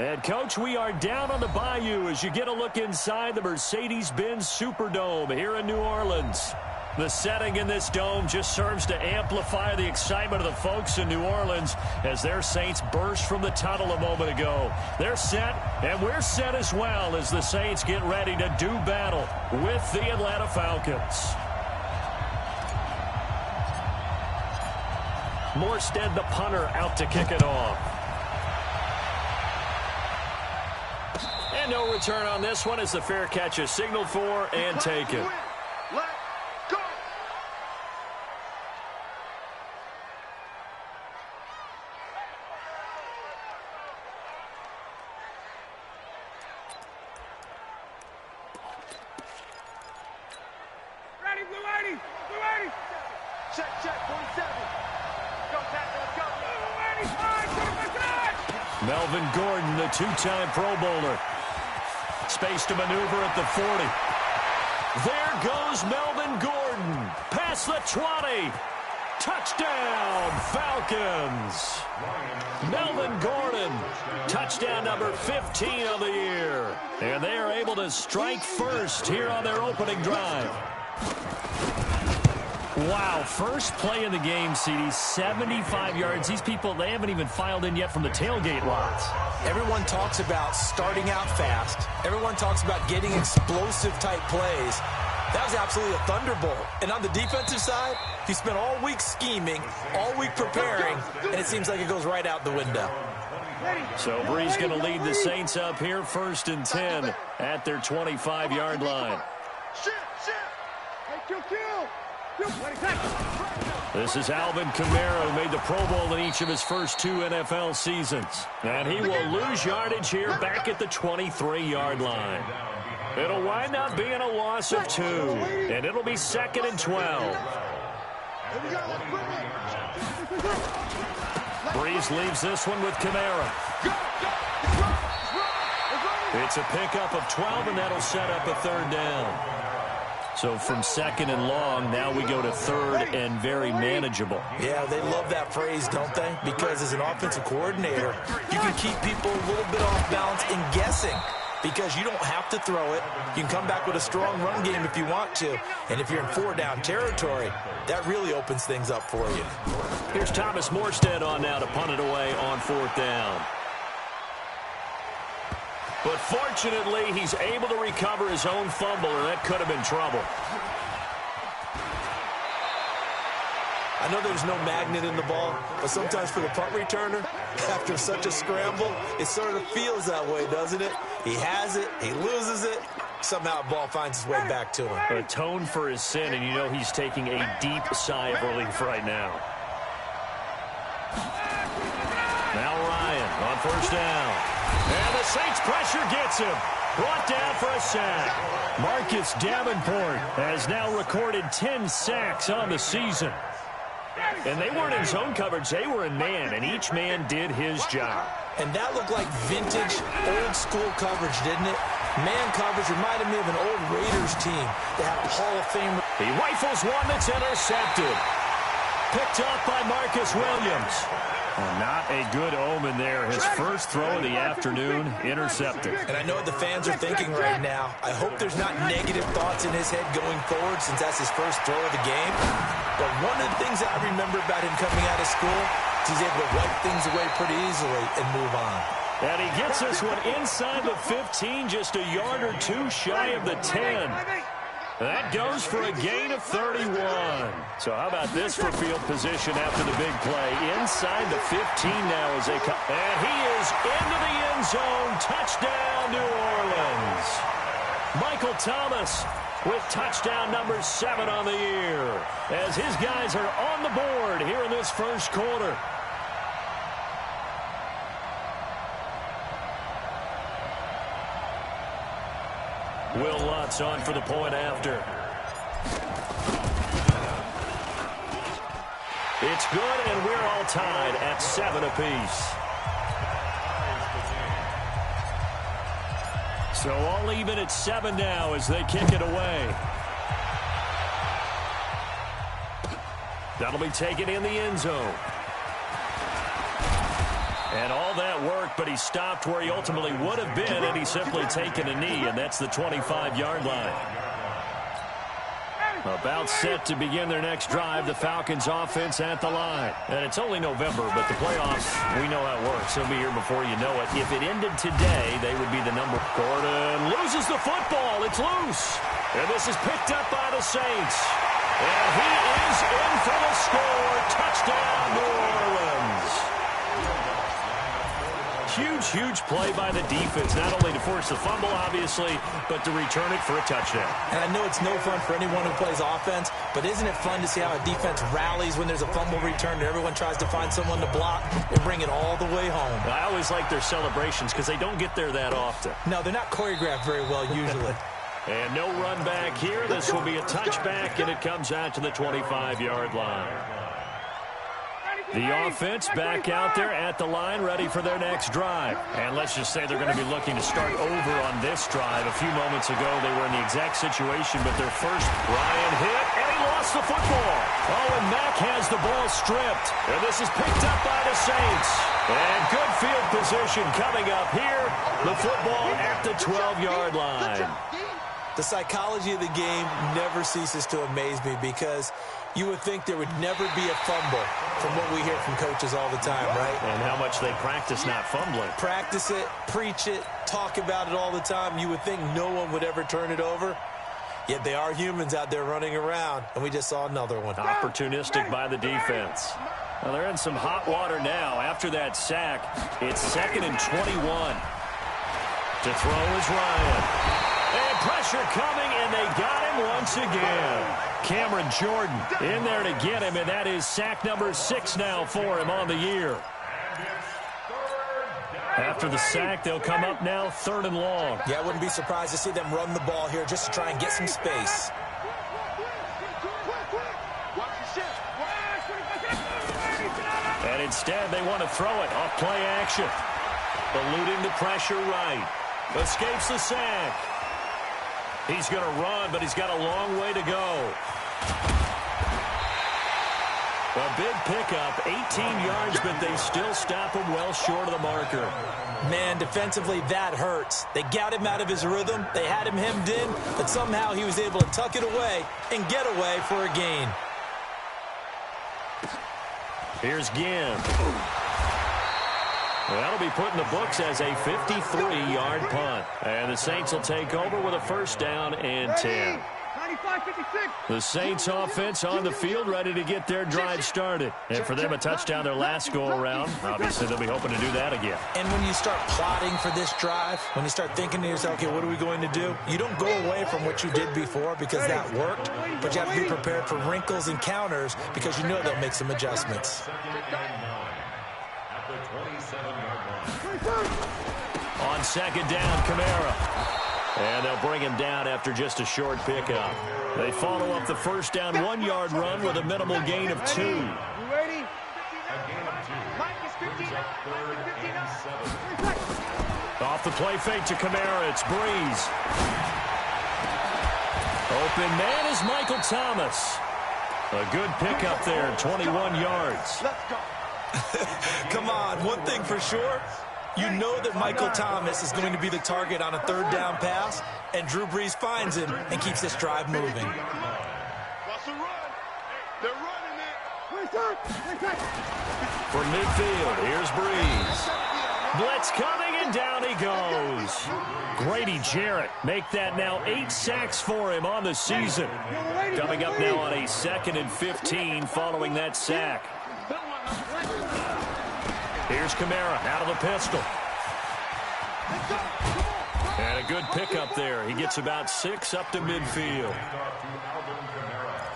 And, Coach, we are down on the Bayou as you get a look inside the Mercedes-Benz Superdome here in New Orleans. The setting in this dome just serves to amplify the excitement of the folks in New Orleans as their Saints burst from the tunnel a moment ago. They're set, and we're set as well as the Saints get ready to do battle with the Atlanta Falcons. Morstead, the punter, out to kick it off. And no return on this one as the fair catch is signaled for and taken. Melvin Gordon, the two-time Pro Bowler. Space to maneuver at the 40. There goes Melvin Gordon. Past the 20. Touchdown, Falcons. Melvin Gordon, touchdown number 15 of the year. And they are able to strike first here on their opening drive. Wow, first play in the game, CD, 75 yards. These people, they haven't even filed in yet from the tailgate lots. Everyone talks about starting out fast. Everyone talks about getting explosive-type plays. That was absolutely a thunderbolt. And on the defensive side, he spent all week scheming, all week preparing, and it seems like it goes right out the window. So Brees going to lead the Saints up here, 1st and 10 at their 25-yard line. This is Alvin Kamara, who made the Pro Bowl in each of his first 2 NFL seasons. And he will lose yardage here back at the 23-yard line. It'll wind up being a loss of 2, and it'll be 2nd and 12. Brees leaves this one with Kamara. It's a pickup of 12, and that'll set up a 3rd down. So from 2nd and long, now we go to 3rd and very manageable. Yeah, they love that phrase, don't they? Because as an offensive coordinator, you can keep people a little bit off balance and guessing. Because you don't have to throw it. You can come back with a strong run game if you want to. And if you're in 4-down territory, that really opens things up for you. Here's Thomas Morstead on now to punt it away on 4th down. But fortunately, he's able to recover his own fumble, and that could have been trouble. I know there's no magnet in the ball, but sometimes for the punt returner, after such a scramble, it sort of feels that way, doesn't it? He has it, he loses it, somehow the ball finds its way back to him. Atone for his sin, and you know he's taking a deep sigh of relief right now. Now Ryan on 1st down. And the Saints pressure gets him. Brought down for a sack. Marcus Davenport has now recorded 10 sacks on the season. And they weren't in zone coverage. They were in man, and each man did his job. And that looked like vintage, old-school coverage, didn't it? Man coverage reminded me of an old Raiders team that had a Hall of Fame. He rifles one that's intercepted. Picked up by Marcus Williams. Not a good omen there. His first throw of the afternoon intercepted. And I know what the fans are thinking right now. I hope there's not negative thoughts in his head going forward since that's his first throw of the game. But one of the things that I remember about him coming out of school is he's able to wipe things away pretty easily and move on. And he gets this one inside the 15, just a yard or 2 shy of the 10. That goes for a gain of 31. So how about this for field position after the big play? Inside the 15 now as they come. And he is into the end zone. Touchdown, New Orleans. Michael Thomas with touchdown number 7 on the year as his guys are on the board here in this first quarter. Will Lutz on for the point after. It's good, and we're all tied at 7 apiece. So all even at 7 now as they kick it away. That'll be taken in the end zone. And all that work, but he stopped where he ultimately would have been, and he's simply taken a knee, and that's the 25-yard line. About set to begin their next drive, the Falcons offense at the line. And it's only November, but the playoffs, we know how it works. They'll be here before you know it. If it ended today, they would be the number. Gordon loses the football. It's loose. And this is picked up by the Saints. And he is in for the score. Touchdown, New Orleans. Huge play by the defense, not only to force the fumble, obviously, but to return it for a touchdown. And I know it's no fun for anyone who plays offense, but isn't it fun to see how a defense rallies when there's a fumble return and everyone tries to find someone to block and bring it all the way home? I always like their celebrations because they don't get there that often. No, they're not choreographed very well usually. And no run back here. This will be a touchback, and it comes out to the 25-yard line. The offense back out there at the line, ready for their next drive. And let's just say they're going to be looking to start over on this drive. A few moments ago, they were in the exact situation, but their first, Ryan hit, and he lost the football. Oh, and Mack has the ball stripped. And this is picked up by the Saints. And good field position coming up here. The football at the 12-yard line. The psychology of the game never ceases to amaze me because you would think there would never be a fumble from what we hear from coaches all the time, right? And how much they practice not fumbling. Practice it, preach it, talk about it all the time. You would think no one would ever turn it over. Yet they are humans out there running around, and we just saw another one. Opportunistic by the defense. Well, they're in some hot water now. After that sack, it's 2nd and 21. To throw is Ryan. And pressure coming, and they got him once again. Cameron Jordan in there to get him, and that is sack number 6 now for him on the year. After the sack, they'll come up now 3rd and long. Yeah, I wouldn't be surprised to see them run the ball here just to try and get some space. And instead, they want to throw it off play action. Eluding the pressure right. Escapes the sack. He's going to run, but he's got a long way to go. A big pickup, 18 yards, but they still stop him well short of the marker. Man, defensively, that hurts. They got him out of his rhythm. They had him hemmed in, but somehow he was able to tuck it away and get away for a gain. Here's Ginn. That'll be put in the books as a 53-yard punt. And the Saints will take over with a 1st down and 10. The Saints offense on the field, ready to get their drive started. And for them, a touchdown their last go-around. Obviously, they'll be hoping to do that again. And when you start plotting for this drive, when you start thinking to yourself, okay, what are we going to do? You don't go away from what you did before because that worked, but you have to be prepared for wrinkles and counters because you know they'll make some adjustments. On 2nd down, Kamara. And they'll bring him down after just a short pickup. They follow up the 1st down 1-yard run with a minimal gain of 2. Off the play fake to Kamara, it's Breeze. Open man is Michael Thomas. A good pickup there, 21 yards. Come on, one thing for sure. You know that Michael Thomas is going to be the target on a 3rd down pass, and Drew Brees finds him and keeps this drive moving. From midfield, here's Brees. Blitz coming, and down he goes. Grady Jarrett make that now 8 sacks for him on the season. Coming up now on a 2nd and 15 following that sack. Here's Kamara out of the pistol. And a good pickup there. He gets about 6 up to midfield.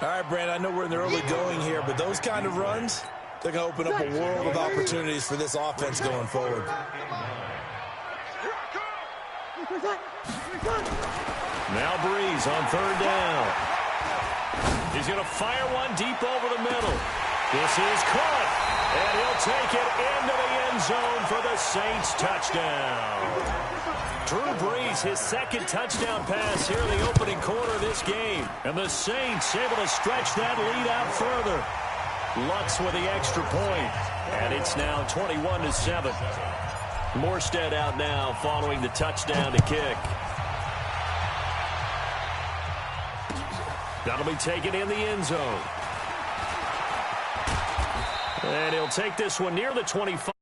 All right, Brandon, I know we're in the early going here, but those kind of runs, they're going to open up a world of opportunities for this offense going forward. Now Breeze on 3rd down. He's going to fire one deep over the middle. This is caught, and he'll take it into the end zone for the Saints touchdown. Drew Brees, his 2nd touchdown pass here in the opening quarter of this game. And the Saints able to stretch that lead out further. Lutz with the extra point, and it's now 21-7. Morstead out now following the touchdown to kick. That'll be taken in the end zone. And he'll take this one near the 25.